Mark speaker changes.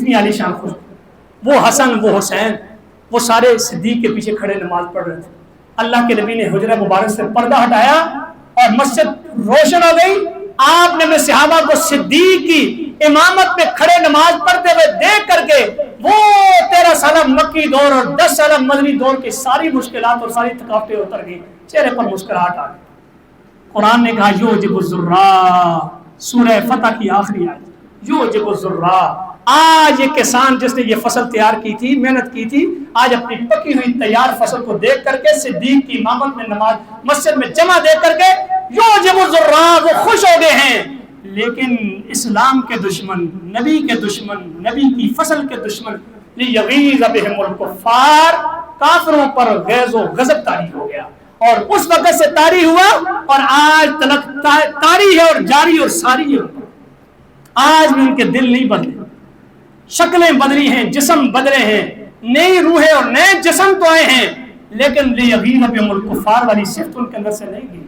Speaker 1: اتنی عالی شان خوش، وہ حسن وہ حسین وہ سارے صدیق کے پیچھے کھڑے نماز پڑھ رہے تھے. اللہ کے نبی نے حجرہ مبارک سے پردہ ہٹایا اور مسجد روشن ہو گئی. آپ نے صحابہ کو صدیق کی امامت میں کھڑے نماز پڑھتے ہوئے دیکھ کر کے وہ 13 سالہ مکی دور اور 10 سالہ مدنی دور کی ساری مشکلات اور ساری تھکاوٹیں اتر گئی، چہرے پر مسکراہٹ آ گئی. قرآن نے کہا یوجب الزراء، سورہ فتح کی آخری آیت، یوجب الزراء. آج یہ کسان جس نے یہ فصل تیار کی تھی، محنت کی تھی، آج اپنی پکی ہوئی تیار فصل کو دیکھ کر کے صدیق کی امامت میں نماز مسجد میں جمع دیکھ کر کے یوجب الزراء، وہ خوش ہو گئے ہیں. لیکن اسلام کے دشمن، نبی کے دشمن، نبی کی فصل کے دشمن، لیغیظ بہم الکفار، کافروں پر غیظ و غضب طاری ہو گیا. اور اس وقت سے طاری ہوا اور آج تلک طاری ہے اور جاری اور ساری ہے. آج بھی ان کے دل نہیں بدلے، شکلیں بدلی ہیں، جسم بدلے ہیں، نئی روحیں اور نئے جسم تو آئے ہیں، لیکن لیغیظ بہم الکفار والی صفت ان کے اندر سے نہیں گئی.